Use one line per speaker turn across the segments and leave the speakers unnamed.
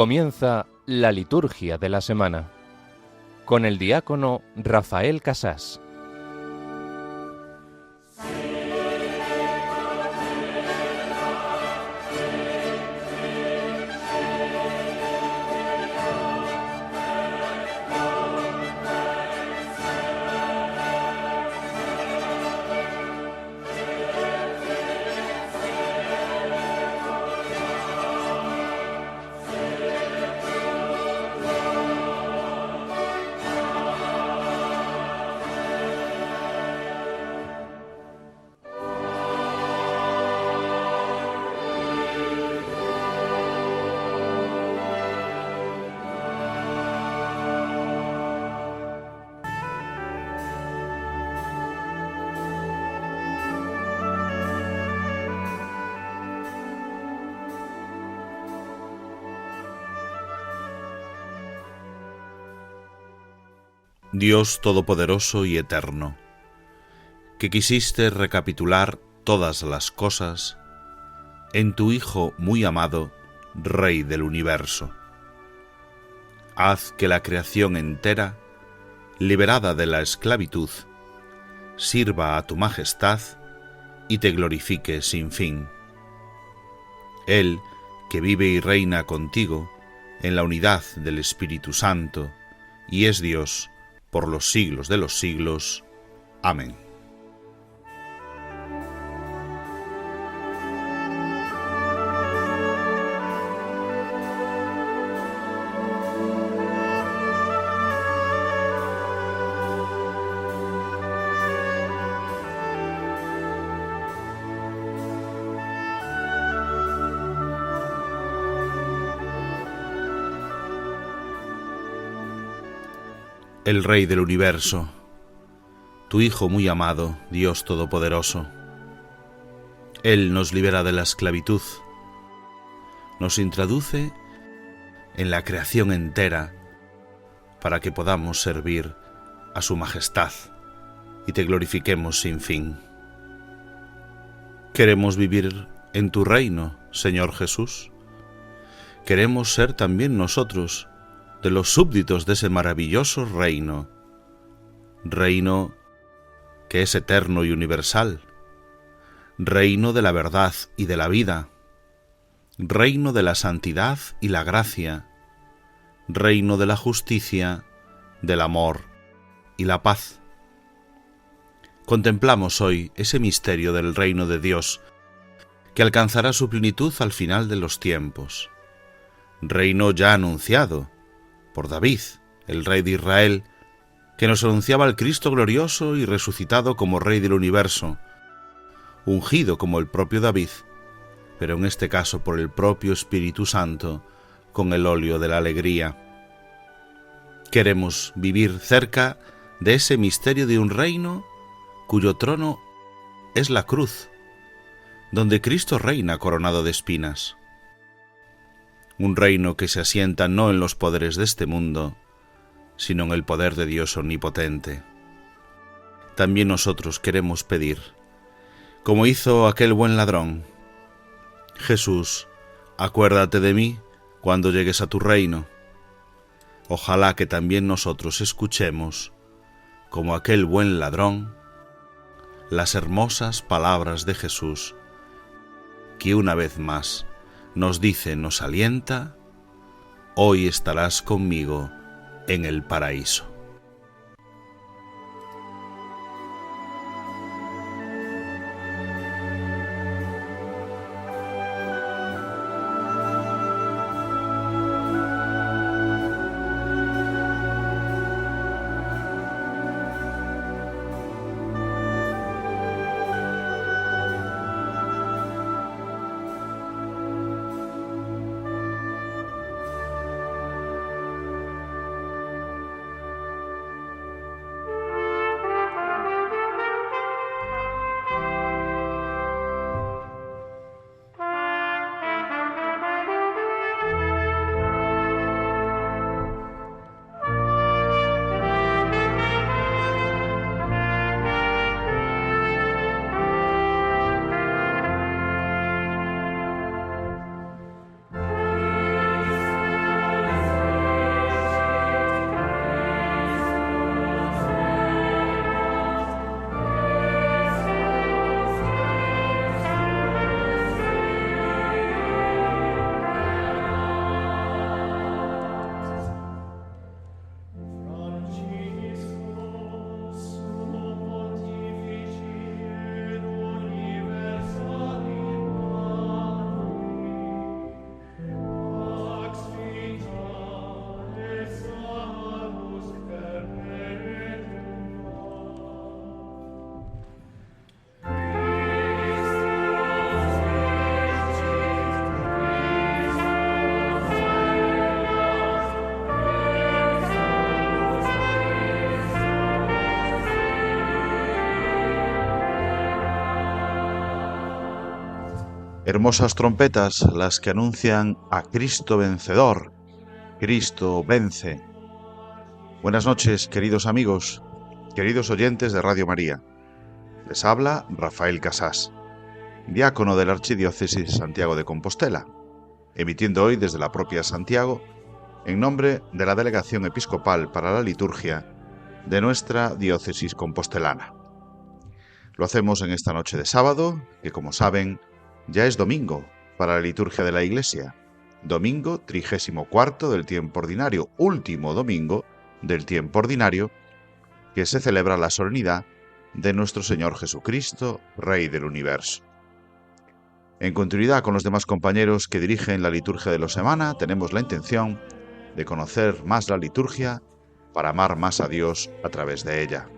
Comienza la liturgia de la semana con el diácono Rafael Casás.
Dios Todopoderoso y Eterno, que quisiste recapitular todas las cosas en tu Hijo muy amado, Rey del Universo. Haz que la creación entera, liberada de la esclavitud, sirva a tu majestad y te glorifique sin fin. Él, que vive y reina contigo en la unidad del Espíritu Santo, y es Dios por los siglos de los siglos. Amén. El Rey del Universo, tu Hijo muy amado, Dios Todopoderoso. Él nos libera de la esclavitud, nos introduce en la creación entera para que podamos servir a su majestad y te glorifiquemos sin fin. Queremos vivir en tu reino, Señor Jesús. Queremos ser también nosotros de los súbditos de ese maravilloso reino que es eterno y universal, reino de la verdad y de la vida, reino de la santidad y la gracia, reino de la justicia, del amor y la paz. Contemplamos hoy ese misterio del reino de Dios que alcanzará su plenitud al final de los tiempos, reino ya anunciado por David, el rey de Israel, que nos anunciaba al Cristo glorioso y resucitado como Rey del Universo, ungido como el propio David, pero en este caso por el propio Espíritu Santo, con el óleo de la alegría. Queremos vivir cerca de ese misterio de un reino cuyo trono es la cruz, donde Cristo reina coronado de espinas. Un reino que se asienta no en los poderes de este mundo, sino en el poder de Dios omnipotente. También nosotros queremos pedir, como hizo aquel buen ladrón: Jesús, acuérdate de mí cuando llegues a tu reino. Ojalá que también nosotros escuchemos, como aquel buen ladrón, las hermosas palabras de Jesús, que una vez más nos dice, nos alienta: hoy estarás conmigo en el paraíso. Hermosas trompetas las que anuncian a Cristo vencedor. Cristo vence. Buenas noches, queridos amigos, queridos oyentes de Radio María. Les habla Rafael Casás, diácono de la Archidiócesis de Santiago de Compostela, emitiendo hoy desde la propia Santiago, en nombre de la Delegación Episcopal para la Liturgia de nuestra diócesis compostelana. Lo hacemos en esta noche de sábado, que como saben, ya es domingo para la liturgia de la Iglesia, domingo 34 del tiempo ordinario, último domingo del tiempo ordinario, que se celebra la solemnidad de nuestro Señor Jesucristo, Rey del Universo. En continuidad con los demás compañeros que dirigen la liturgia de la semana, tenemos la intención de conocer más la liturgia para amar más a Dios a través de ella.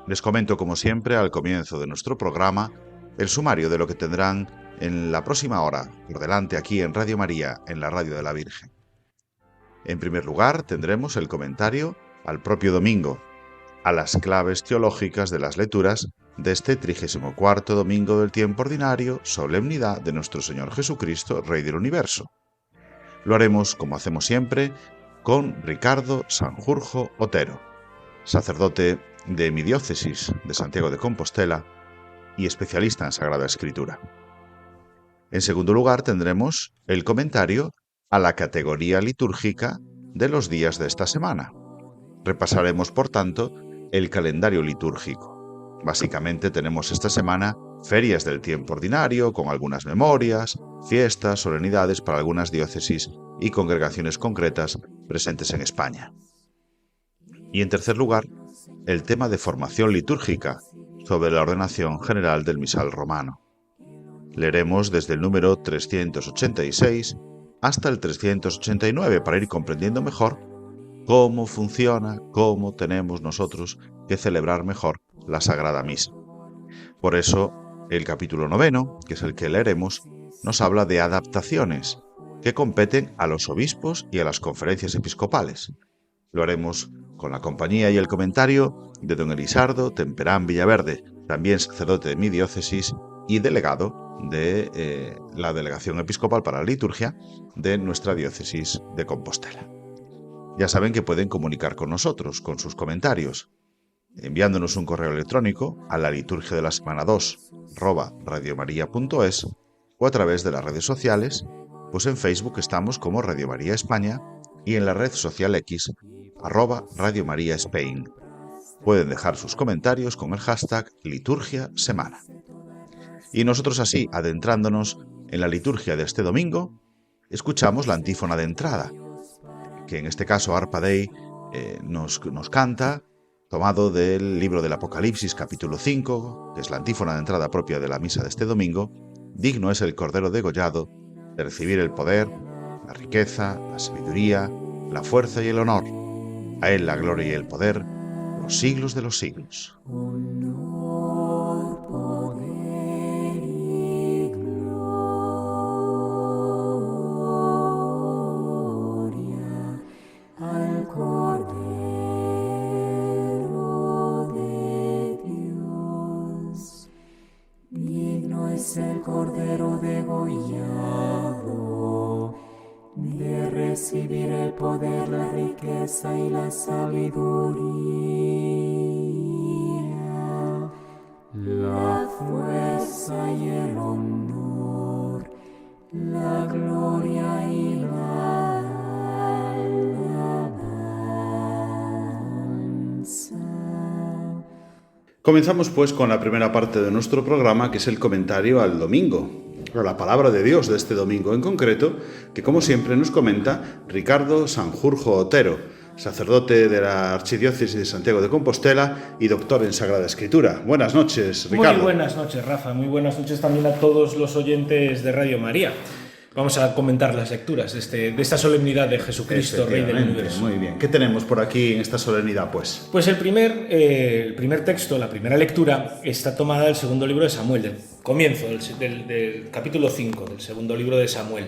Les comento, como siempre, al comienzo de nuestro programa, el sumario de lo que tendrán en la próxima hora por delante aquí en Radio María, en la Radio de la Virgen. En primer lugar, tendremos el comentario al propio domingo, a las claves teológicas de las lecturas de este 34 domingo del tiempo ordinario, solemnidad de nuestro Señor Jesucristo, Rey del Universo. Lo haremos, como hacemos siempre, con Ricardo Sanjurjo Otero, sacerdote de mi diócesis de Santiago de Compostela y especialista en Sagrada Escritura. En segundo lugar, tendremos el comentario a la categoría litúrgica de los días de esta semana. Repasaremos, por tanto, el calendario litúrgico. Básicamente tenemos esta semana ferias del tiempo ordinario, con algunas memorias, fiestas, solemnidades para algunas diócesis y congregaciones concretas presentes en España. Y en tercer lugar, el tema de formación litúrgica sobre la ordenación general del misal romano. Leeremos desde el número 386 hasta el 389 para ir comprendiendo mejor cómo funciona, cómo tenemos nosotros que celebrar mejor la Sagrada Misa. Por eso, el capítulo 9, que es el que leeremos, nos habla de adaptaciones que competen a los obispos y a las conferencias episcopales. Lo haremos con la compañía y el comentario de don Elisardo Temperán Villaverde, también sacerdote de mi diócesis y delegado de la Delegación Episcopal para la Liturgia de nuestra diócesis de Compostela. Ya saben que pueden comunicar con nosotros con sus comentarios, enviándonos un correo electrónico a la liturgia de la semana 2@radiomaria.es o a través de las redes sociales, pues en Facebook estamos como Radio María España y en la red social X @Radio María Spain. Pueden dejar sus comentarios con el hashtag Liturgia Semana. Y nosotros así, adentrándonos en la liturgia de este domingo, escuchamos la antífona de entrada, que en este caso Harpa Dei nos canta, tomado del libro del Apocalipsis capítulo 5, que es la antífona de entrada propia de la misa de este domingo. Digno es el Cordero degollado de recibir el poder, la riqueza, la sabiduría, la fuerza y el honor. A él la gloria y el poder, los siglos de los siglos.
Honor, poder y gloria al Cordero de Dios. Digno es el Cordero degollado de recibir el poder, la riqueza y la sabiduría, la fuerza y el honor, la gloria y la alabanza.
Comenzamos pues con la primera parte de nuestro programa, que es el comentario al domingo, a la palabra de Dios de este domingo en concreto, que como siempre nos comenta Ricardo Sanjurjo Otero, sacerdote de la Archidiócesis de Santiago de Compostela y doctor en Sagrada Escritura. Buenas noches, Ricardo.
Muy buenas noches, Rafa. Muy buenas noches también a todos los oyentes de Radio María. Vamos a comentar las lecturas de esta solemnidad de Jesucristo, Rey del Universo.
Muy bien. ¿Qué tenemos por aquí en esta solemnidad, pues?
Pues el primer texto, la primera lectura, está tomada del segundo libro de Samuel, del comienzo del capítulo 5 del segundo libro de Samuel.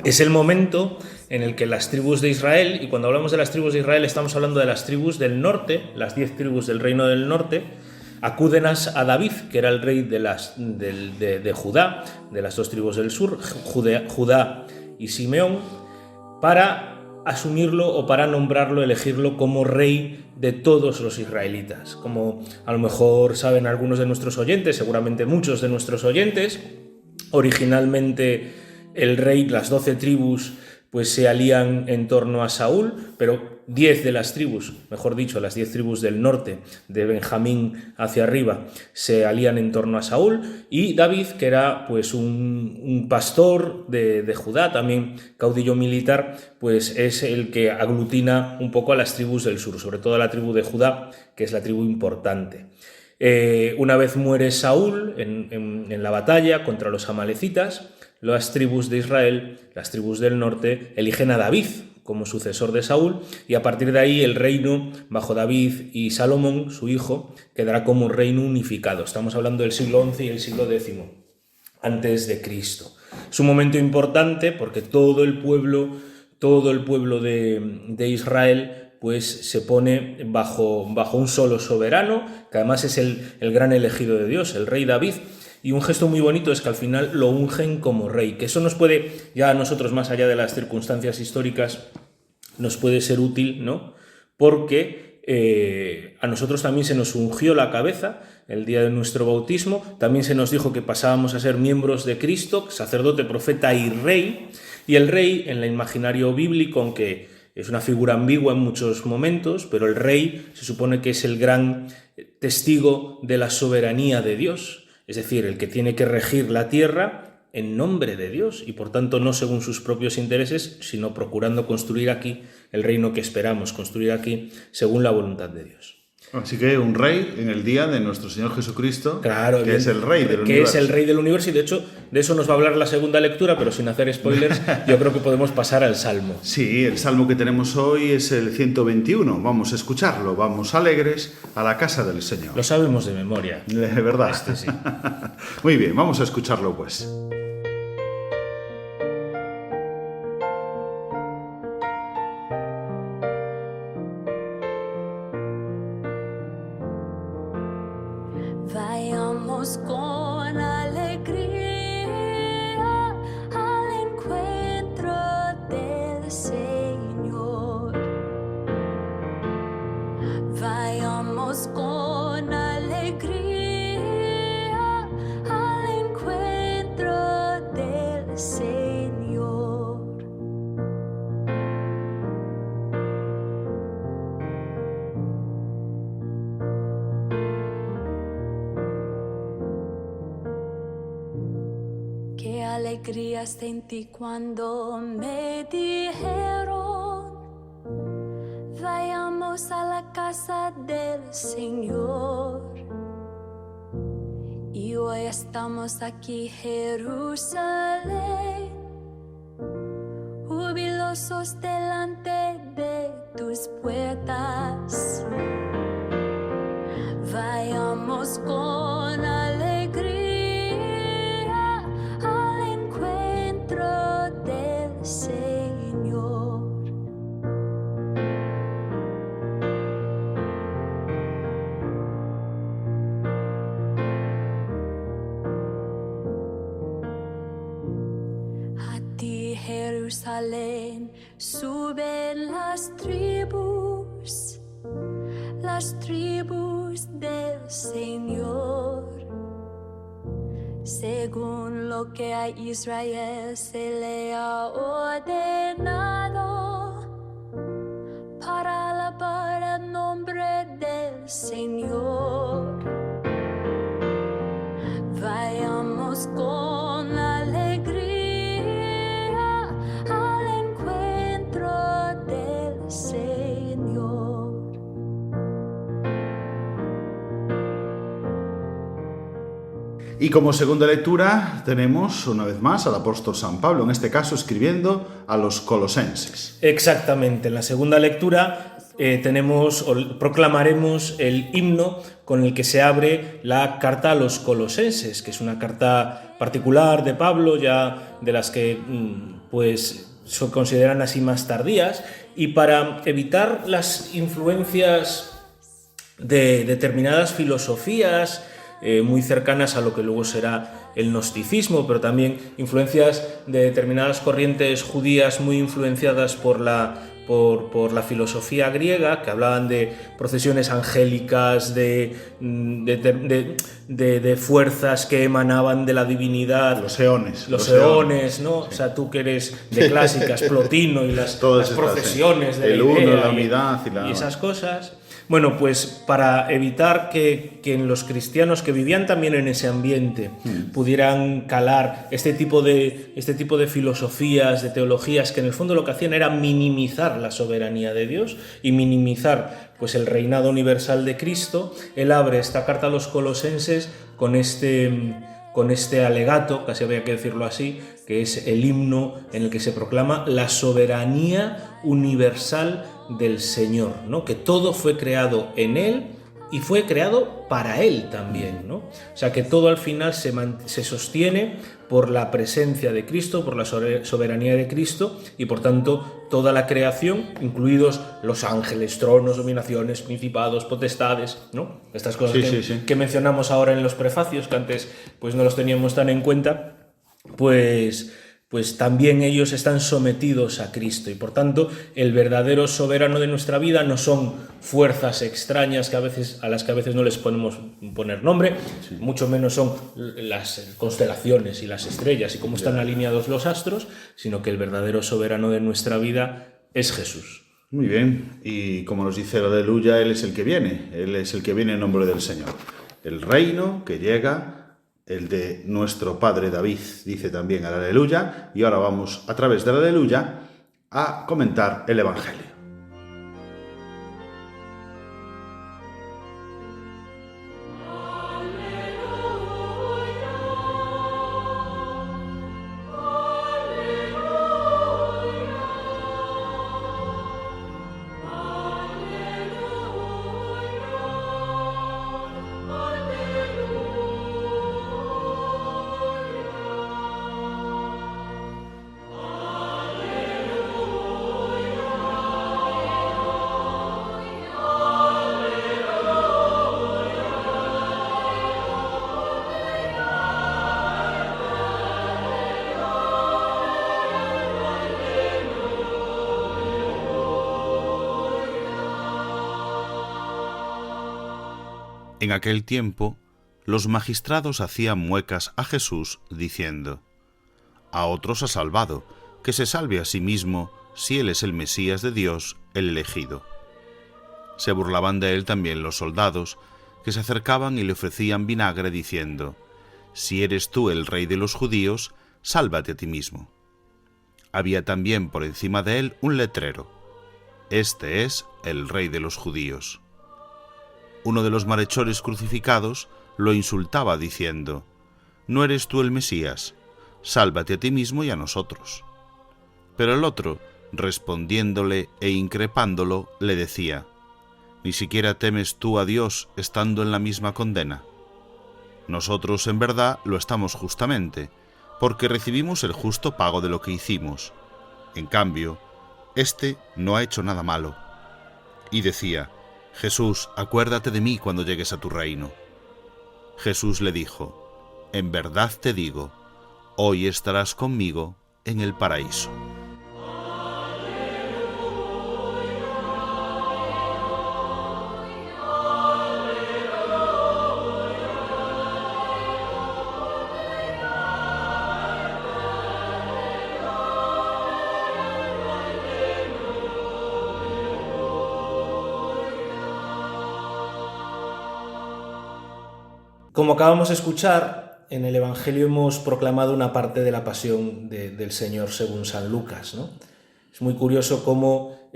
Es el momento en el que las tribus de Israel, y cuando hablamos de las tribus de Israel estamos hablando de las tribus del norte, las 10 tribus del reino del norte, acuden a David, que era el rey de Judá, de las 2 tribus del sur, Judá y Simeón, para asumirlo o para nombrarlo, elegirlo como rey de todos los israelitas. Como a lo mejor saben algunos de nuestros oyentes, seguramente muchos de nuestros oyentes, originalmente el rey, las 12 tribus, pues se alían en torno a Saúl, pero 10 de las tribus, mejor dicho, las 10 tribus del norte, de Benjamín hacia arriba, se alían en torno a Saúl, y David, que era pues un pastor de Judá, también caudillo militar, pues es el que aglutina un poco a las tribus del sur, sobre todo a la tribu de Judá, que es la tribu importante. Una vez muere Saúl en la batalla contra los amalecitas, las tribus de Israel, las tribus del norte, eligen a David como sucesor de Saúl, y a partir de ahí el reino bajo David y Salomón, su hijo, quedará como un reino unificado. Estamos hablando del siglo XI y el siglo X antes de Cristo. Es un momento importante porque todo el pueblo de Israel pues se pone bajo un solo soberano, que además es el gran elegido de Dios, el rey David. Y un gesto muy bonito es que al final lo ungen como rey, que eso nos puede, ya a nosotros más allá de las circunstancias históricas, nos puede ser útil, ¿no? Porque a nosotros también se nos ungió la cabeza el día de nuestro bautismo, también se nos dijo que pasábamos a ser miembros de Cristo, sacerdote, profeta y rey, y el rey en el imaginario bíblico, aunque es una figura ambigua en muchos momentos, pero el rey se supone que es el gran testigo de la soberanía de Dios. Es decir, el que tiene que regir la tierra en nombre de Dios y por tanto no según sus propios intereses, sino procurando construir aquí el reino que esperamos, construir aquí según la voluntad de Dios.
Así que un rey en el día de nuestro Señor Jesucristo,
claro,
que es el rey del universo.
Que es el rey del universo, y de hecho de eso nos va a hablar la segunda lectura, pero sin hacer spoilers, yo creo que podemos pasar al Salmo.
Sí, el Salmo que tenemos hoy es el 121. Vamos a escucharlo, vamos alegres a la casa del Señor.
Lo sabemos de memoria.
De verdad.
Sí.
Muy bien, vamos a escucharlo pues.
Vayamos con alegría al encuentro del Señor. Vayamos con alegría al encuentro del Señor. Qué alegría sentí cuando me dijeron: vayamos a la casa del Señor. Y hoy estamos aquí, Jerusalén, jubilosos delante de tus puertas. Vayamos con alegría al encuentro del Señor. A ti, Jerusalén, suben las tribus del Señor. Según lo que a Israel se le ha ordenado, para alabar el nombre del Señor. Vayamos con alegría al encuentro del Señor.
Y como segunda lectura tenemos una vez más al apóstol San Pablo, en este caso escribiendo a los colosenses.
Exactamente, en la segunda lectura proclamaremos el himno con el que se abre la carta a los colosenses, que es una carta particular de Pablo, ya de las que pues se consideran así más tardías, y para evitar las influencias de determinadas filosofías muy cercanas a lo que luego será el gnosticismo, pero también influencias de determinadas corrientes judías muy influenciadas por la filosofía griega, que hablaban de procesiones angélicas, de fuerzas que emanaban de la divinidad.
Los eones.
Los eones, ¿no? Sí. O sea, tú que eres de clásicas, Plotino y las procesiones de
el
la
uno,
idea
la unidad
y esas cosas. Bueno, pues para evitar que en los cristianos que vivían también en ese ambiente pudieran calar este tipo de filosofías, de teologías, que en el fondo lo que hacían era minimizar la soberanía de Dios y minimizar pues el reinado universal de Cristo, él abre esta carta a los colosenses con este alegato, casi habría que decirlo así, que es el himno en el que se proclama la soberanía universal del Señor, ¿no? Que todo fue creado en Él y fue creado para Él también, ¿no? O sea, que todo al final se sostiene por la presencia de Cristo, por la soberanía de Cristo, y por tanto toda la creación, incluidos los ángeles, tronos, dominaciones, principados, potestades, ¿no? Estas cosas que mencionamos ahora en los prefacios, que antes pues no los teníamos tan en cuenta, pues también ellos están sometidos a Cristo, y por tanto el verdadero soberano de nuestra vida no son fuerzas extrañas a las que a veces no les podemos poner nombre, mucho menos son las constelaciones y las estrellas y cómo están alineados los astros, sino que el verdadero soberano de nuestra vida es Jesús.
Muy bien, y como nos dice el Aleluya, Él es el que viene en nombre del Señor. El reino que llega, el de nuestro padre David, dice también el Aleluya, y ahora vamos a través del Aleluya a comentar el Evangelio.
En aquel tiempo, los magistrados hacían muecas a Jesús, diciendo: a otros ha salvado, que se salve a sí mismo, si él es el Mesías de Dios, el elegido. Se burlaban de él también los soldados, que se acercaban y le ofrecían vinagre, diciendo: si eres tú el rey de los judíos, sálvate a ti mismo. Había también por encima de él un letrero: este es el rey de los judíos. Uno de los malhechores crucificados lo insultaba diciendo: no eres tú el Mesías, sálvate a ti mismo y a nosotros. Pero el otro, respondiéndole e increpándolo, le decía: ¿ni siquiera temes tú a Dios estando en la misma condena? Nosotros en verdad lo estamos justamente, porque recibimos el justo pago de lo que hicimos. En cambio, éste no ha hecho nada malo. Y decía: Jesús, acuérdate de mí cuando llegues a tu reino. Jesús le dijo: en verdad te digo, hoy estarás conmigo en el paraíso.
Como acabamos de escuchar, en el Evangelio hemos proclamado una parte de la pasión del Señor según San Lucas, ¿no? Es muy curioso cómo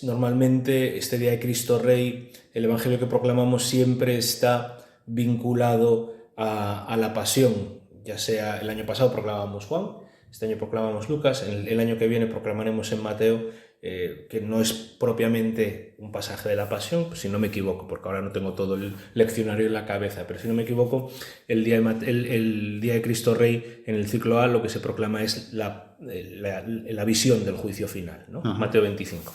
normalmente este día de Cristo Rey, el Evangelio que proclamamos siempre está vinculado a la pasión. Ya sea el año pasado proclamábamos Juan, este año proclamamos Lucas, el año que viene proclamaremos en Mateo, que no es propiamente un pasaje de la pasión, si no me equivoco, porque ahora no tengo todo el leccionario en la cabeza, pero si no me equivoco, el día de Cristo Rey, en el ciclo A, lo que se proclama es la visión del juicio final, ¿no? Mateo 25.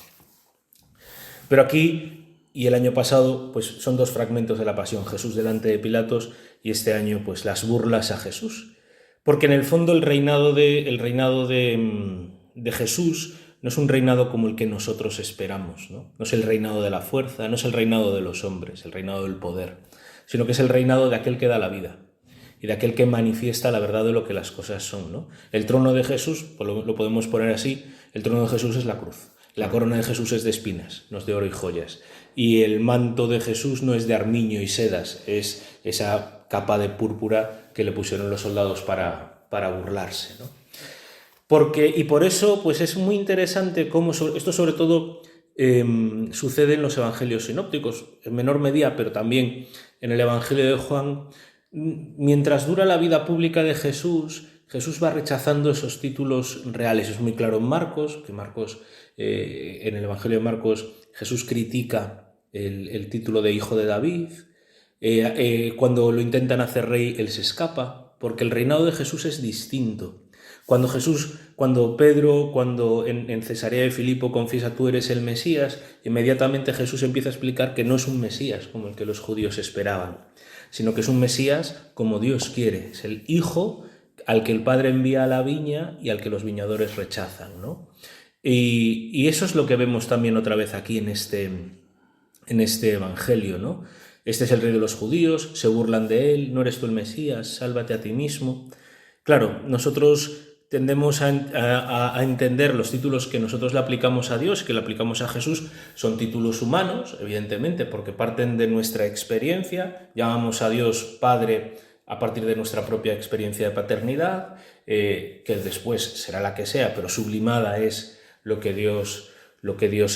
Pero aquí Y el año pasado pues son dos fragmentos de la Pasión, Jesús delante de Pilatos, y este año pues las burlas a Jesús. Porque en el fondo el reinado de Jesús no es un reinado como el que nosotros esperamos, ¿no? No es el reinado de la fuerza, no es el reinado de los hombres, el reinado del poder, sino que es el reinado de aquel que da la vida y de aquel que manifiesta la verdad de lo que las cosas son, ¿no? El trono de Jesús, pues lo podemos poner así, el trono de Jesús es la cruz. La corona de Jesús es de espinas, no es de oro y joyas. Y el manto de Jesús no es de armiño y sedas, es esa capa de púrpura que le pusieron los soldados para burlarse, ¿no? Y por eso pues es muy interesante cómo esto sobre todo sucede en los evangelios sinópticos, en menor medida, pero también en el evangelio de Juan. Mientras dura la vida pública de Jesús, Jesús va rechazando esos títulos reales. Es muy claro en Marcos, en el evangelio de Marcos, Jesús critica el título de hijo de David. Cuando lo intentan hacer rey, él se escapa, porque el reinado de Jesús es distinto. Cuando Pedro, en Cesarea de Filipo confiesa tú eres el Mesías, inmediatamente Jesús empieza a explicar que no es un Mesías como el que los judíos esperaban, sino que es un Mesías como Dios quiere. Es el Hijo al que el Padre envía a la viña y al que los viñadores rechazan, ¿no? Y eso es lo que vemos también otra vez aquí en este evangelio, ¿no? Este es el rey de los judíos, se burlan de él, no eres tú el Mesías, sálvate a ti mismo. Claro, nosotros tendemos a entender los títulos que nosotros le aplicamos a Dios, que le aplicamos a Jesús, son títulos humanos, evidentemente, porque parten de nuestra experiencia. Llamamos a Dios Padre a partir de nuestra propia experiencia de paternidad, que después será la que sea, pero sublimada es lo que Dios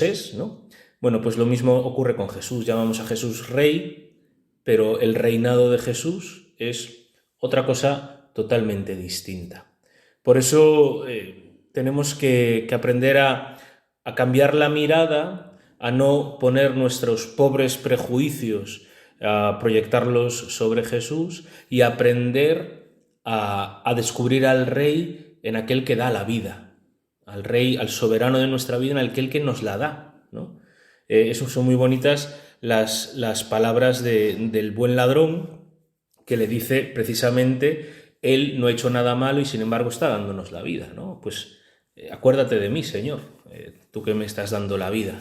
es, ¿no? Bueno, pues lo mismo ocurre con Jesús. Llamamos a Jesús Rey, pero el reinado de Jesús es otra cosa totalmente distinta. Por eso tenemos que aprender a cambiar la mirada, a no poner nuestros pobres prejuicios, a proyectarlos sobre Jesús y aprender a descubrir al Rey en aquel que da la vida, al Rey, al soberano de nuestra vida, en aquel que nos la da, ¿no? Eso son muy bonitas las palabras del buen ladrón, que le dice precisamente: él no ha hecho nada malo y sin embargo está dándonos la vida, ¿no? Pues acuérdate de mí, Señor, tú que me estás dando la vida.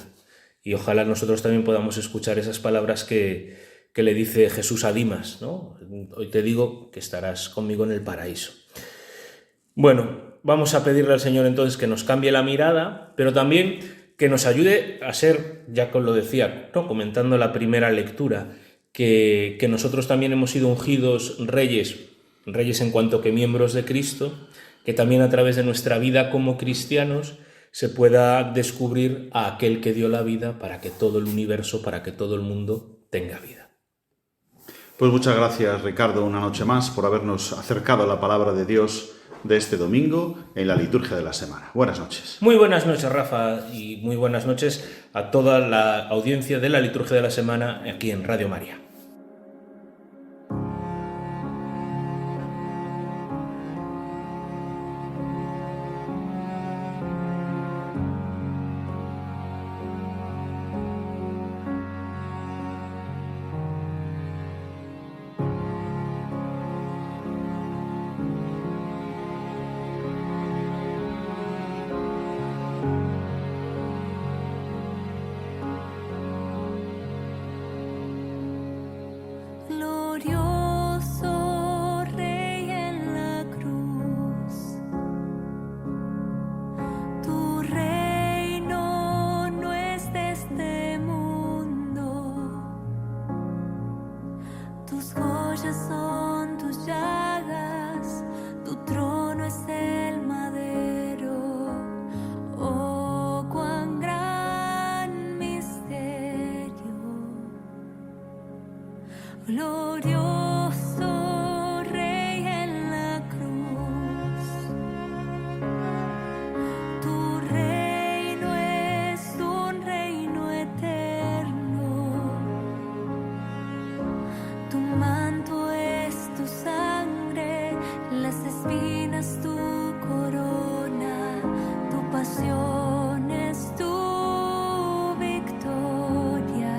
Y ojalá nosotros también podamos escuchar esas palabras que le dice Jesús a Dimas, ¿no? Hoy te digo que estarás conmigo en el paraíso. Bueno, vamos a pedirle al Señor entonces que nos cambie la mirada, pero también que nos ayude a ser, ya que lo decía, ¿no?, comentando la primera lectura, que nosotros también hemos sido ungidos reyes en cuanto que miembros de Cristo, que también a través de nuestra vida como cristianos se pueda descubrir a aquel que dio la vida para que todo el universo, para que todo el mundo tenga vida.
Pues muchas gracias, Ricardo, una noche más por habernos acercado a la palabra de Dios de este domingo en la liturgia de la semana. Buenas noches.
Muy buenas noches, Rafa, y muy buenas noches a toda la audiencia de la liturgia de la semana aquí en Radio María.
Glorioso Rey en la cruz, tu reino es un reino eterno, tu manto es tu sangre, las espinas tu corona, tu pasión es tu victoria.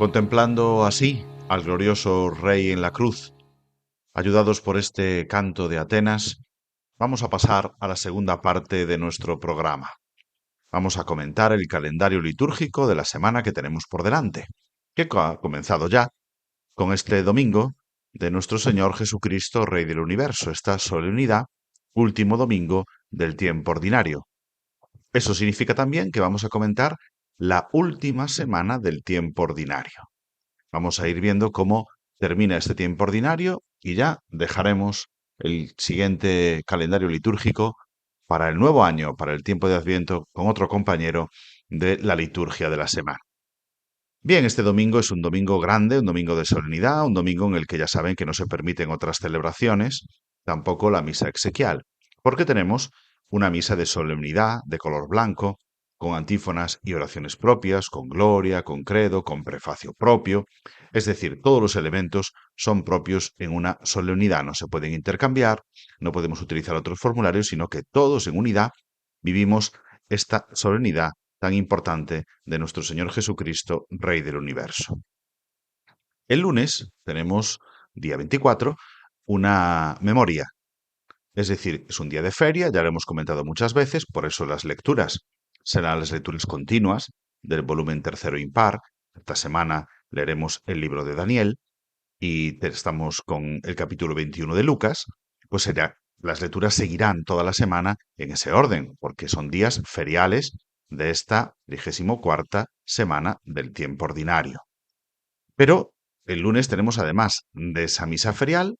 Contemplando así al glorioso Rey en la cruz, ayudados por este canto de Atenas, vamos a pasar a la segunda parte de nuestro programa. Vamos a comentar el calendario litúrgico de la semana que tenemos por delante, que ha comenzado ya con este domingo de nuestro Señor Jesucristo, Rey del Universo, esta solemnidad, último domingo del tiempo ordinario. Eso significa también que vamos a comentar la última semana del tiempo ordinario. Vamos a ir viendo cómo termina este tiempo ordinario y ya dejaremos el siguiente calendario litúrgico para el nuevo año, para el tiempo de Adviento, con otro compañero de la liturgia de la semana. Bien, este domingo es un domingo grande, un domingo de solemnidad, un domingo en el que ya saben que no se permiten otras celebraciones, tampoco la misa exequial, porque tenemos una misa de solemnidad, de color blanco, con antífonas y oraciones propias, con gloria, con credo, con prefacio propio, es decir, todos los elementos son propios en una solemnidad, no se pueden intercambiar, no podemos utilizar otros formularios, sino que todos en unidad vivimos esta solemnidad tan importante de nuestro Señor Jesucristo, Rey del Universo. El lunes tenemos, día 24, una memoria. Es decir, es un día de feria, ya lo hemos comentado muchas veces, por eso las lecturas serán las lecturas continuas del volumen tercero impar. Esta semana leeremos el libro de Daniel y estamos con el capítulo 21 de Lucas, pues las lecturas seguirán toda la semana en ese orden, porque son días feriales de esta 24ª semana del tiempo ordinario. Pero el lunes tenemos, además de esa misa ferial,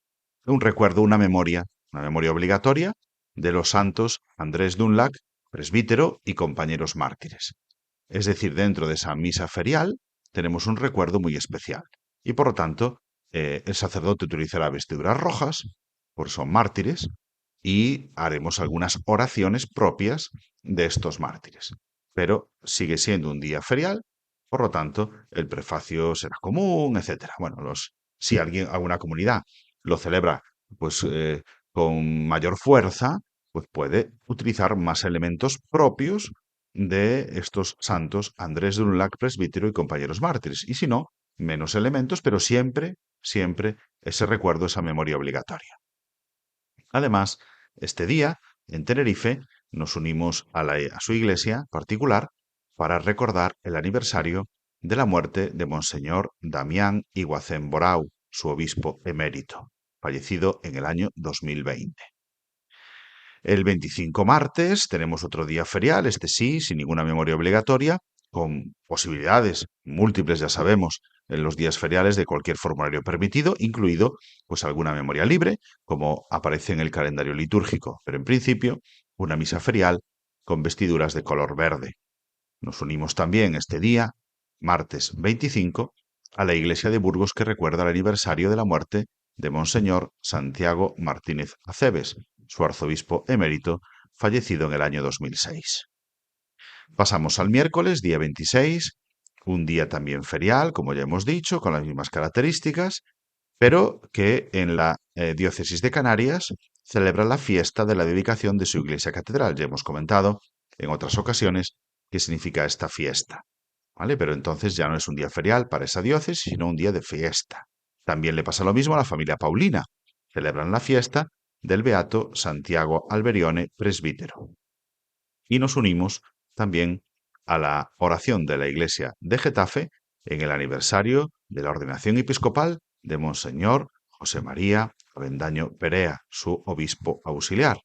un recuerdo, una memoria obligatoria de los santos Andrés Dunlac, presbítero y compañeros mártires. Es decir, dentro de esa misa ferial tenemos un recuerdo muy especial. Y por lo tanto, el sacerdote utilizará vestiduras rojas, por son mártires, y haremos algunas oraciones propias de estos mártires. Pero sigue siendo un día ferial, por lo tanto, el prefacio será común, etc. Bueno, si alguna comunidad lo celebra pues, con mayor fuerza, pues puede utilizar más elementos propios de estos santos Andrés de Dunlac, presbítero y compañeros mártires. Y si no, menos elementos, pero siempre ese recuerdo, esa memoria obligatoria. Además, este día, en Tenerife, nos unimos a su iglesia particular para recordar el aniversario de la muerte de Monseñor Damián Iguacén Borau, su obispo emérito, fallecido en el año 2020. El 25 martes tenemos otro día ferial, este sí, sin ninguna memoria obligatoria, con posibilidades múltiples, ya sabemos, en los días feriales de cualquier formulario permitido, incluido pues alguna memoria libre, como aparece en el calendario litúrgico, pero en principio una misa ferial con vestiduras de color verde. Nos unimos también este día, martes 25, a la iglesia de Burgos que recuerda el aniversario de la muerte de Monseñor Santiago Martínez Acebes, su arzobispo emérito, fallecido en el año 2006. Pasamos al miércoles, día 26, un día también ferial, como ya hemos dicho, con las mismas características, pero que en la diócesis de Canarias celebra la fiesta de la dedicación de su iglesia catedral. Ya hemos comentado en otras ocasiones qué significa esta fiesta, ¿vale? Pero entonces ya no es un día ferial para esa diócesis, sino un día de fiesta. También le pasa lo mismo a la familia Paulina. Celebran la fiesta del beato Santiago Alberione, presbítero. Y nos unimos también a la oración de la iglesia de Getafe en el aniversario de la ordenación episcopal de Monseñor José María Avendaño Perea, su obispo auxiliar.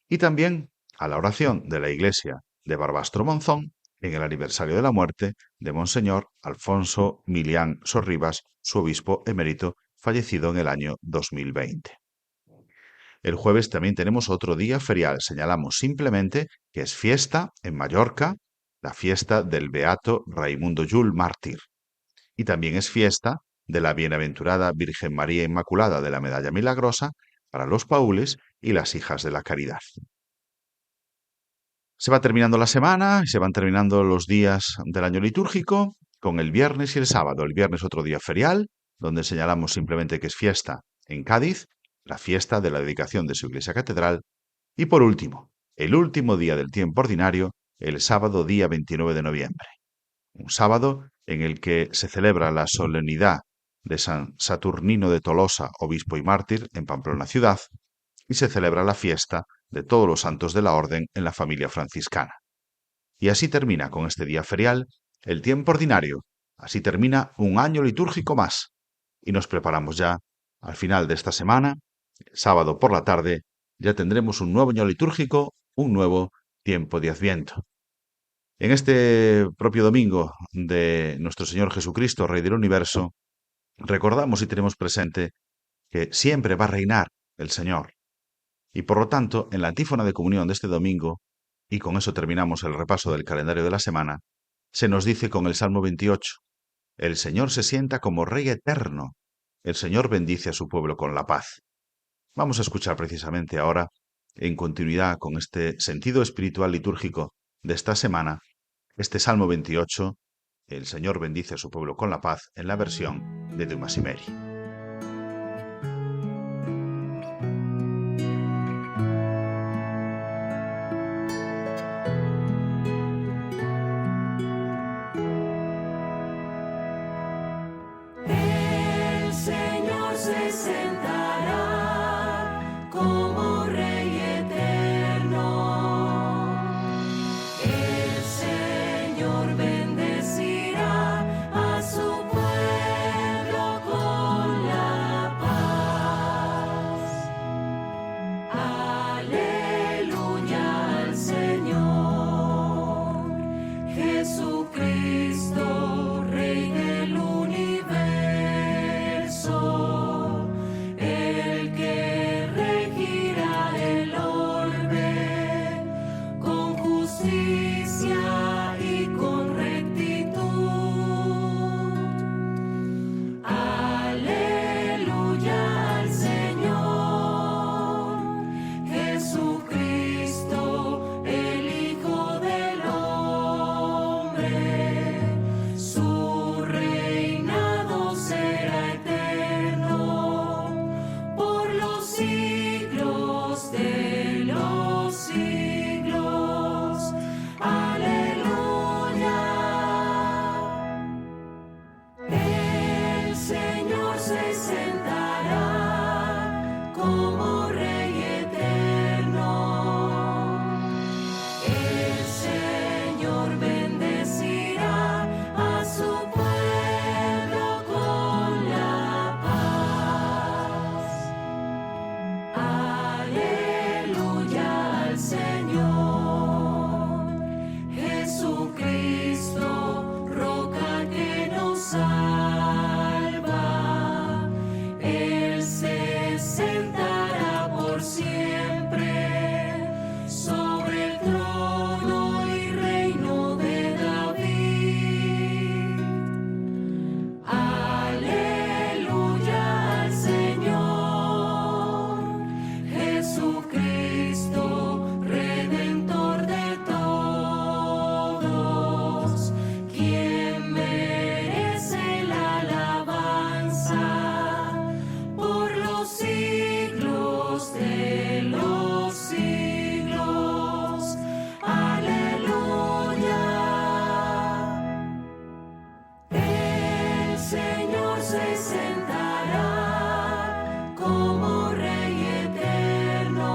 Y también a la oración de la iglesia de Barbastro Monzón en el aniversario de la muerte de Monseñor Alfonso Milián Sorribas, su obispo emérito, fallecido en el año 2020. El jueves también tenemos otro día ferial. Señalamos simplemente que es fiesta en Mallorca, la fiesta del beato Raimundo Llull, mártir. Y también es fiesta de la bienaventurada Virgen María Inmaculada de la Medalla Milagrosa para los paules y las hijas de la caridad. Se va terminando la semana, se van terminando los días del año litúrgico con el viernes y el sábado. El viernes otro día ferial, donde señalamos simplemente que es fiesta en Cádiz, la fiesta de la dedicación de su iglesia catedral. Y por último, el último día del tiempo ordinario, el sábado día 29 de noviembre. Un sábado en el que se celebra la solemnidad de San Saturnino de Tolosa, obispo y mártir, en Pamplona ciudad, y se celebra la fiesta de todos los santos de la orden en la familia franciscana. Y así termina con este día ferial el tiempo ordinario, así termina un año litúrgico más, y nos preparamos ya al final de esta semana, sábado por la tarde, ya tendremos un nuevo año litúrgico, un nuevo tiempo de Adviento. En este propio domingo de nuestro Señor Jesucristo, Rey del Universo, recordamos y tenemos presente que siempre va a reinar el Señor. Y por lo tanto, en la antífona de comunión de este domingo, y con eso terminamos el repaso del calendario de la semana, se nos dice con el Salmo 28, el Señor se sienta como Rey eterno, el Señor bendice a su pueblo con la paz. Vamos a escuchar precisamente ahora, en continuidad con este sentido espiritual litúrgico de esta semana, este Salmo 28, el Señor bendice a su pueblo con la paz, en la versión de Dumas y Meri.
El Señor se sentará como Rey eterno. El Señor bendecirá a su pueblo con la paz. Aleluya al Señor Jesucristo, Rey del universo, el que regirá el orbe con justicia y con rectitud. Aleluya al Señor Jesucristo, el Hijo del Hombre. Su reinado será eterno por los siglos de los siglos. Aleluya. El Señor se sentará como Rey eterno. El Señor bendecirá a su pueblo con la paz. Aleluya al Señor Jesucristo, roca que nos salva. Él se sentará por siempre sobre el trono y reino de David. Aleluya al Señor Jesucristo, Redentor de todos, quien merece la alabanza por los siglos de los siglos. Aleluya. El Señor se sentará como Rey eterno.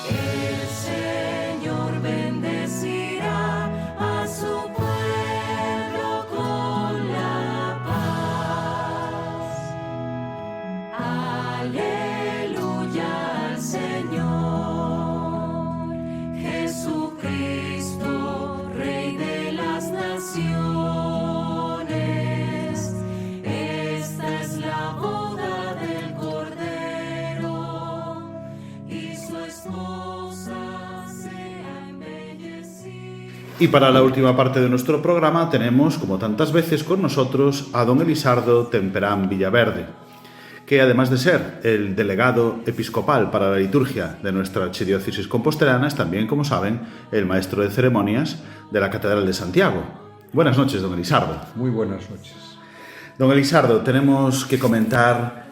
El Señor bendecirá a su pueblo con la paz. Aleluya al Señor Jesucristo, Rey de las naciones. Esta es la boda del Cordero y su esposa se ha embellecido.
Y para la última parte de nuestro programa tenemos, como tantas veces, con nosotros a don Elisardo Temperán Villaverde, que además de ser el delegado episcopal para la liturgia de nuestra archidiócesis compostelana, es también, como saben, el maestro de ceremonias de la Catedral de Santiago. Buenas noches, don Elisardo.
Muy buenas noches.
Don Elisardo, tenemos que continuar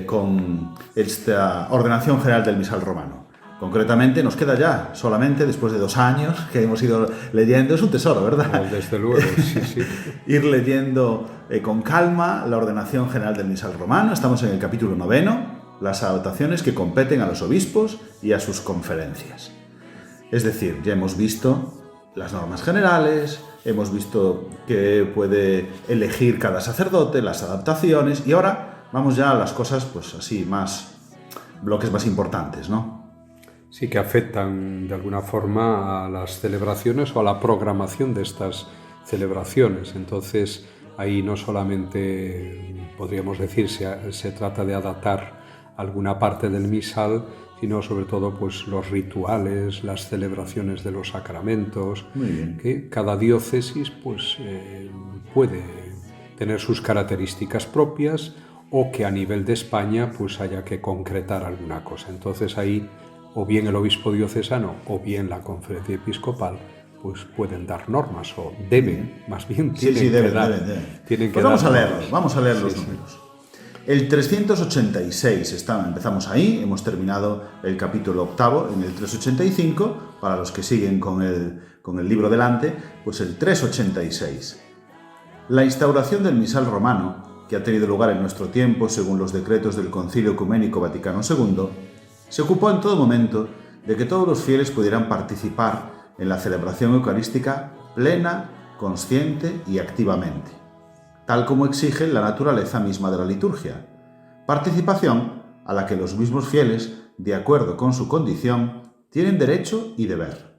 con esta ordenación general del misal romano. Concretamente, nos queda ya solamente, después de 2 años que hemos ido leyendo, es un tesoro, ¿verdad?
Desde luego, sí.
Ir leyendo con calma la ordenación general del misal romano. Estamos en el capítulo 9, las adaptaciones que competen a los obispos y a sus conferencias. Es decir, ya hemos visto las normas generales, hemos visto que puede elegir cada sacerdote, las adaptaciones, y ahora vamos ya a las cosas, pues así, bloques más importantes, ¿no?
Sí, que afectan de alguna forma a las celebraciones o a la programación de estas celebraciones. Entonces, ahí no solamente, podríamos decir, se trata de adaptar alguna parte del misal, sino sobre todo pues los rituales, las celebraciones de los sacramentos, que cada diócesis pues puede tener sus características propias, o que a nivel de España pues haya que concretar alguna cosa. Entonces ahí o bien el obispo diocesano o bien la conferencia episcopal pues pueden dar normas, o deben, más bien tienen que dar.
Pues vamos a leer los números. El 386 empezamos ahí, hemos terminado el capítulo 8 en el 385, para los que siguen con el libro delante, pues el 386. La instauración del misal romano, que ha tenido lugar en nuestro tiempo según los decretos del Concilio Ecuménico Vaticano II, se ocupó en todo momento de que todos los fieles pudieran participar en la celebración eucarística plena, consciente y activamente, tal como exige la naturaleza misma de la liturgia, participación a la que los mismos fieles, de acuerdo con su condición, tienen derecho y deber.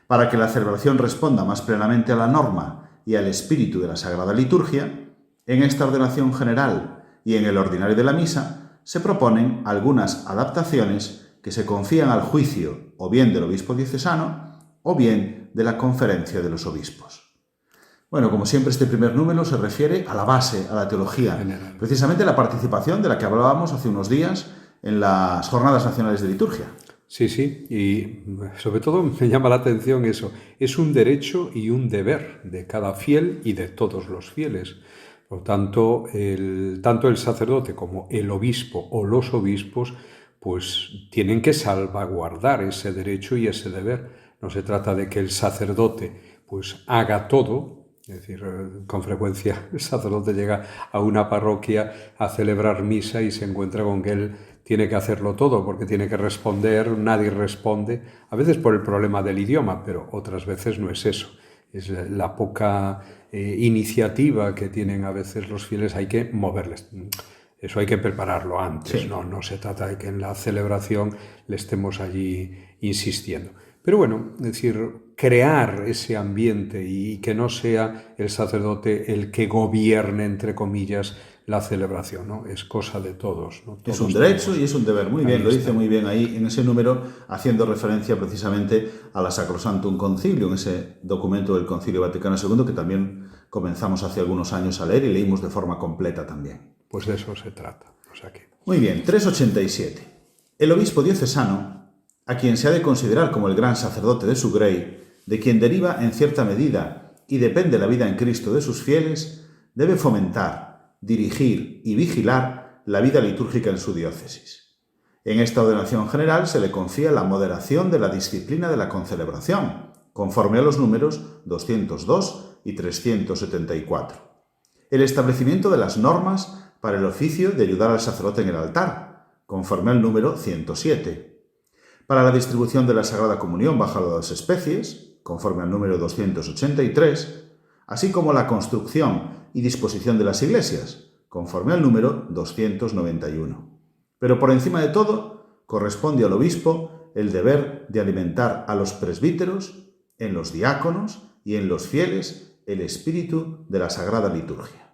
Para que la celebración responda más plenamente a la norma y al espíritu de la Sagrada Liturgia, en esta ordenación general y en el ordinario de la misa, se proponen algunas adaptaciones que se confían al juicio o bien del obispo diocesano o bien de la conferencia de los obispos. Bueno, como siempre, este primer número se refiere a la base, a la teología, precisamente la participación de la que hablábamos hace unos días en las Jornadas Nacionales de Liturgia.
Sí, y sobre todo me llama la atención eso, es un derecho y un deber de cada fiel y de todos los fieles. Por lo tanto, tanto el sacerdote como el obispo o los obispos pues tienen que salvaguardar ese derecho y ese deber. No se trata de que el sacerdote pues haga todo, es decir, con frecuencia el sacerdote llega a una parroquia a celebrar misa y se encuentra con que él tiene que hacerlo todo porque tiene que responder, nadie responde, a veces por el problema del idioma, pero otras veces no es eso. Es la poca iniciativa que tienen a veces los fieles, hay que moverles. Eso hay que prepararlo antes, sí. No se trata de que en la celebración le estemos allí insistiendo. Pero bueno, es decir, crear ese ambiente y que no sea el sacerdote el que gobierne, entre comillas, la celebración, ¿no? Es cosa de todos, ¿no? Todos
es un derecho y es un deber. Muy bien, lo dice muy bien ahí en ese número, haciendo referencia precisamente a la Sacrosanctum Concilium, ese documento del Concilio Vaticano II que también comenzamos hace algunos años a leer y leímos de forma completa también.
Pues de eso se trata. O sea que...
Muy bien, 387. El obispo diocesano, a quien se ha de considerar como el gran sacerdote de su grey, de quien deriva en cierta medida y depende la vida en Cristo de sus fieles, debe fomentar, dirigir y vigilar la vida litúrgica en su diócesis. En esta ordenación general se le confía la moderación de la disciplina de la concelebración, conforme a los números 202 y 374. El establecimiento de las normas para el oficio de ayudar al sacerdote en el altar, conforme al número 107. Para la distribución de la Sagrada Comunión bajo las 2 especies, conforme al número 283, así como la construcción y disposición de las iglesias, conforme al número 291. Pero por encima de todo, corresponde al obispo el deber de alimentar a los presbíteros, en los diáconos y en los fieles el espíritu de la Sagrada Liturgia.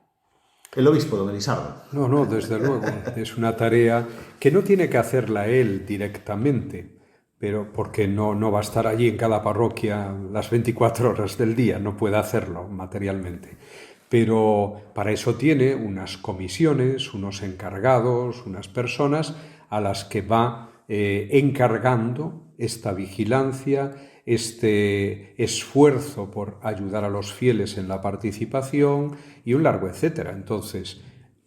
El obispo, don Elisardo.
No, desde luego, es una tarea que no tiene que hacerla él directamente, pero porque no va a estar allí en cada parroquia las 24 horas del día, no puede hacerlo materialmente. Pero para eso tiene unas comisiones, unos encargados, unas personas a las que va encargando esta vigilancia, este esfuerzo por ayudar a los fieles en la participación y un largo etcétera. Entonces,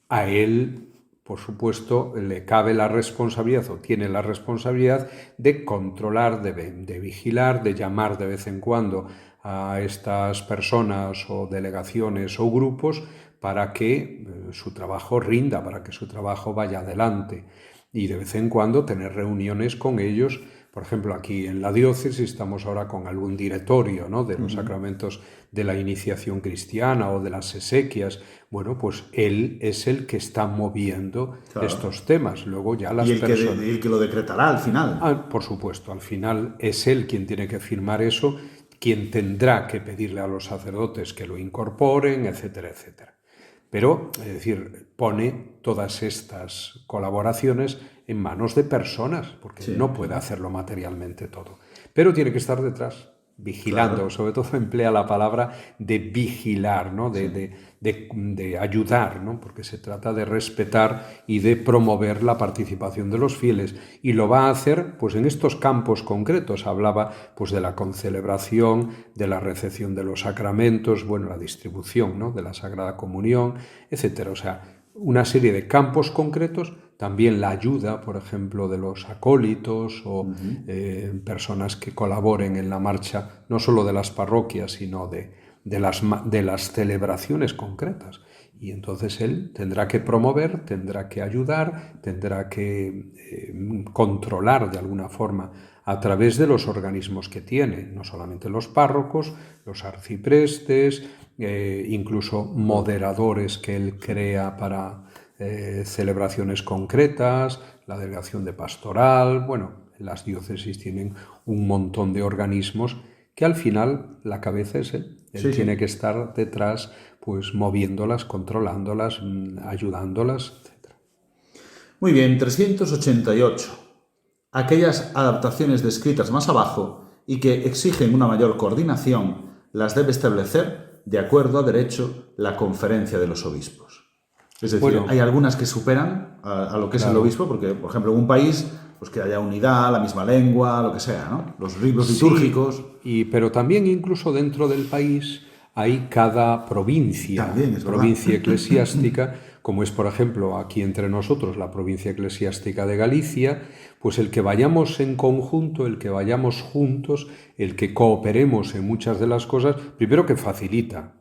a él por supuesto, le cabe la responsabilidad o tiene la responsabilidad de controlar, de vigilar, de llamar de vez en cuando a estas personas o delegaciones o grupos para que su trabajo rinda, para que su trabajo vaya adelante. Y de vez en cuando tener reuniones con ellos. Por ejemplo, aquí en la diócesis estamos ahora con algún directorio, ¿no?, de los sacramentos de la iniciación cristiana o de las exequias. Bueno, pues él es el que está moviendo estos temas. Luego ya las personas...
Y el que lo decretará al final.
Por supuesto, al final es él quien tiene que firmar eso, quien tendrá que pedirle a los sacerdotes que lo incorporen, etcétera, etcétera. Pero, es decir, pone todas estas colaboraciones en manos de personas, porque no puede hacerlo materialmente todo. Pero tiene que estar detrás, vigilando, sobre todo emplea la palabra de vigilar, ¿no?, de ayudar, ¿no?, porque se trata de respetar y de promover la participación de los fieles. Y lo va a hacer pues en estos campos concretos. Hablaba pues de la concelebración, de la recepción de los sacramentos, bueno, la distribución, ¿no?, de la Sagrada Comunión, etcétera. O sea, una serie de campos concretos. También la ayuda, por ejemplo, de los acólitos o personas que colaboren en la marcha, no solo de las parroquias, sino de las celebraciones concretas. Y entonces él tendrá que promover, tendrá que ayudar, tendrá que controlar de alguna forma a través de los organismos que tiene, no solamente los párrocos, los arciprestes, incluso moderadores que él crea para celebraciones concretas, la delegación de pastoral. Bueno, las diócesis tienen un montón de organismos que al final la cabeza es él. Él tiene que estar detrás, pues moviéndolas, controlándolas, ayudándolas, etc.
Muy bien, 388. Aquellas adaptaciones descritas más abajo y que exigen una mayor coordinación las debe establecer, de acuerdo a derecho, la Conferencia de los Obispos. Es decir, hay algunas que superan a lo que es el obispo, porque, por ejemplo, en un país, pues que haya unidad, la misma lengua, lo que sea, ¿no? Los libros litúrgicos.
Pero también incluso dentro del país hay cada provincia, provincia eclesiástica, como es, por ejemplo, aquí entre nosotros la provincia eclesiástica de Galicia, pues el que vayamos en conjunto, el que vayamos juntos, el que cooperemos en muchas de las cosas, primero que facilita,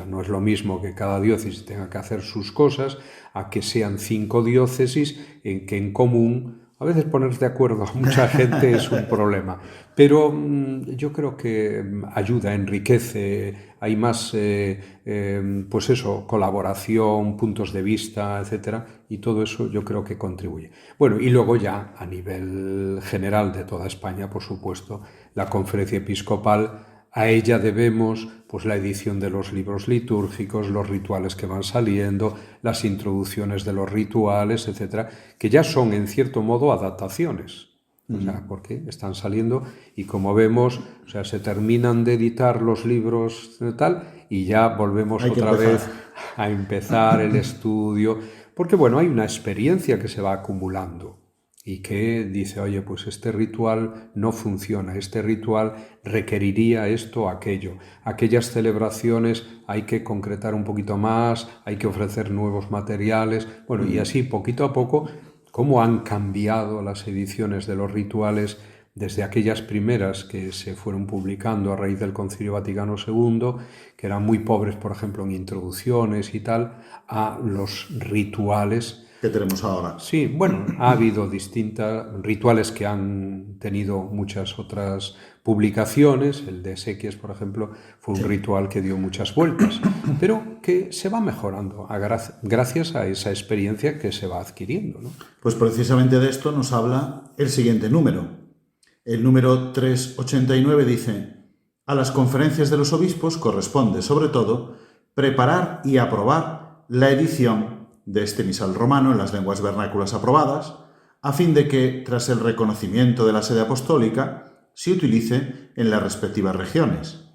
no es lo mismo que cada diócesis tenga que hacer sus cosas a que sean 5 diócesis en que en común, a veces ponerse de acuerdo a mucha gente es un problema, pero yo creo que ayuda, enriquece, hay más, pues eso, colaboración, puntos de vista, etcétera, y todo eso yo creo que contribuye. Bueno, y luego ya a nivel general de toda España, por supuesto, la Conferencia Episcopal. A ella debemos pues la edición de los libros litúrgicos, los rituales que van saliendo, las introducciones de los rituales, etcétera, que ya son en cierto modo adaptaciones. O sea, porque están saliendo y como vemos, o sea, se terminan de editar los libros tal y ya volvemos otra vez a empezar el estudio, porque bueno, hay una experiencia que se va acumulando. Y que dice, oye, pues este ritual no funciona, este ritual requeriría esto o aquello. Aquellas celebraciones hay que concretar un poquito más, hay que ofrecer nuevos materiales. Bueno, y así, poquito a poco, cómo han cambiado las ediciones de los rituales desde aquellas primeras que se fueron publicando a raíz del Concilio Vaticano II, que eran muy pobres, por ejemplo, en introducciones y tal, a los rituales
que tenemos ahora.
Sí, bueno, ha habido distintos rituales que han tenido muchas otras publicaciones. El de exequias, por ejemplo, fue un ritual que dio muchas vueltas, pero que se va mejorando gracias a esa experiencia que se va adquiriendo, ¿no?
Pues precisamente de esto nos habla el siguiente número. El número 389 dice: a las conferencias de los obispos corresponde, sobre todo, preparar y aprobar la edición de este misal romano en las lenguas vernáculas aprobadas, a fin de que, tras el reconocimiento de la sede apostólica, se utilice en las respectivas regiones.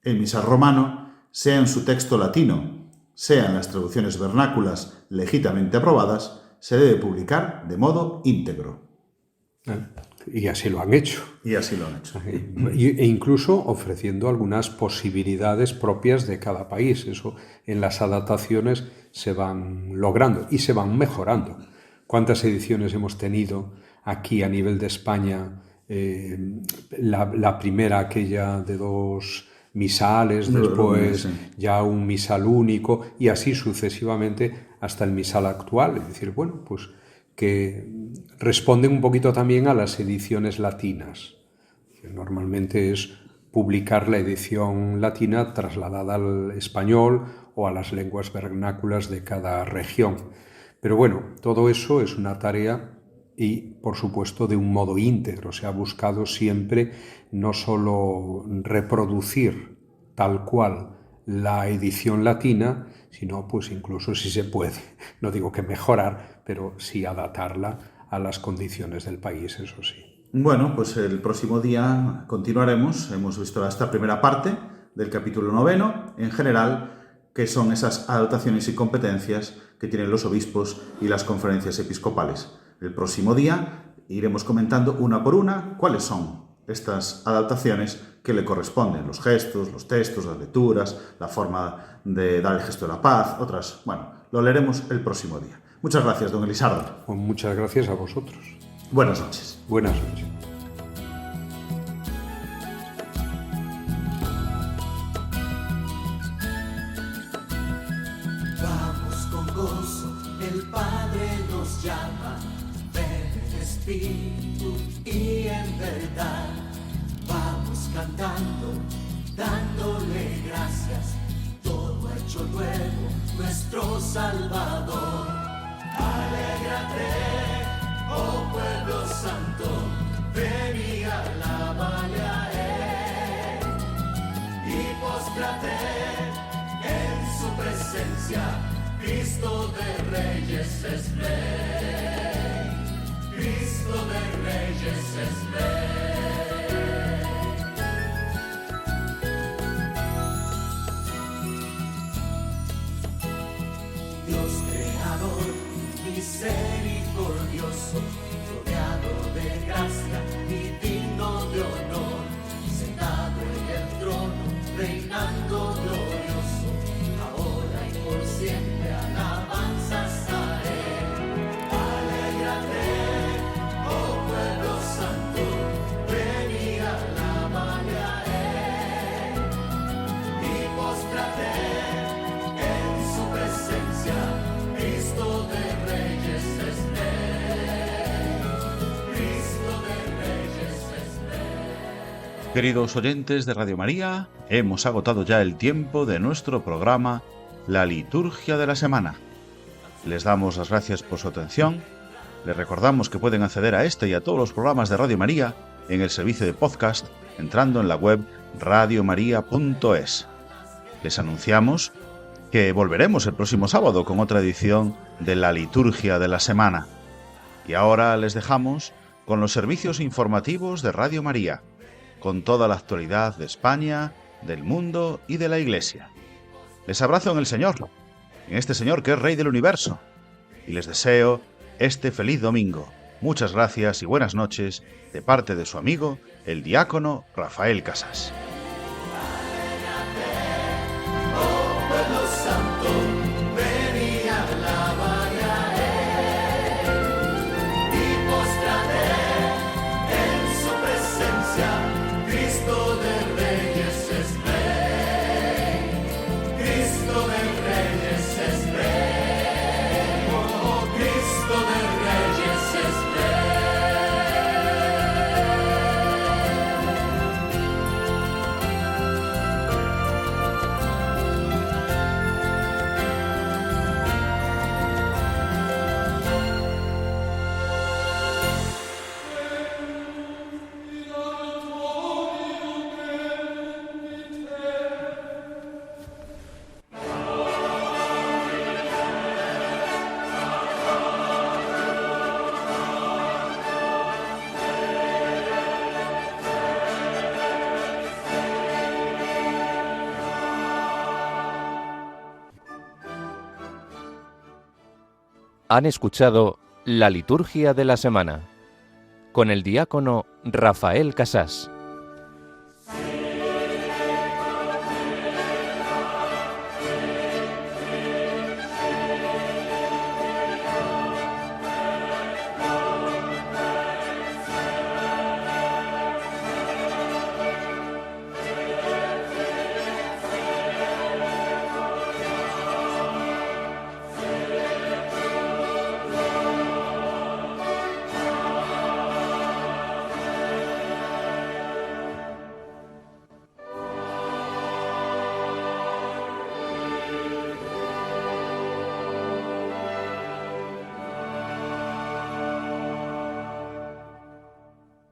El misal romano, sea en su texto latino, sea en las traducciones vernáculas legítimamente aprobadas, se debe publicar de modo íntegro.
Y así lo han hecho.
Y así lo han hecho.
E incluso ofreciendo algunas posibilidades propias de cada país. Eso en las adaptaciones se van logrando y se van mejorando. ¿Cuántas ediciones hemos tenido aquí a nivel de España? La primera, aquella de 2 misales, después ya un misal único y así sucesivamente hasta el misal actual. Es decir, bueno, pues que responden un poquito también a las ediciones latinas. Normalmente es publicar la edición latina trasladada al español o a las lenguas vernáculas de cada región. Pero bueno, todo eso es una tarea y, por supuesto, de un modo íntegro. Se ha buscado siempre no solo reproducir tal cual la edición latina, sino pues incluso si se puede, no digo que mejorar, pero sí adaptarla a las condiciones del país, eso sí.
Bueno, pues el próximo día continuaremos. Hemos visto esta primera parte del capítulo 9, en general, que son esas adaptaciones y competencias que tienen los obispos y las conferencias episcopales. El próximo día iremos comentando una por una cuáles son estas adaptaciones que le corresponden, los gestos, los textos, las lecturas, la forma de dar el gesto de la paz, otras. Bueno, lo leeremos el próximo día. Muchas gracias, don Elisardo.
Pues muchas gracias a vosotros.
Buenas noches.
Buenas noches.
Vamos con gozo, el Padre nos llama, ven en espíritu y en verdad. Vamos cantando, dándole gracias, todo hecho nuevo, nuestro Salvador. Alégrate, oh pueblo santo, ven y alábale a Él. Y póstrate en su presencia, Cristo de Reyes es Rey. Cristo de Reyes es Rey. Dios creador, misericordioso, rodeado de gracia y digno de honor, sentado en el trono, reinando glorioso, ahora y por siempre alabanzas a Él. Alégrate, oh pueblo santo, ven y alábale a Él, y póstrate en su presencia, Cristo de Reyes es Rey. Cristo de Reyes es Rey.
Queridos oyentes de Radio María, hemos agotado ya el tiempo de nuestro programa La Liturgia de la Semana. Les damos las gracias por su atención. Les recordamos que pueden acceder a este y a todos los programas de Radio María en el servicio de podcast entrando en la web radiomaria.es. Les anunciamos que volveremos el próximo sábado con otra edición de La Liturgia de la Semana. Y ahora les dejamos con los servicios informativos de Radio María, con toda la actualidad de España, del mundo y de la Iglesia. Les abrazo en el Señor, en este Señor que es Rey del Universo, y les deseo este feliz domingo. Muchas gracias y buenas noches de parte de su amigo, el diácono Rafael Casas.
Han escuchado La Liturgia de la Semana, con el diácono Rafael Casás.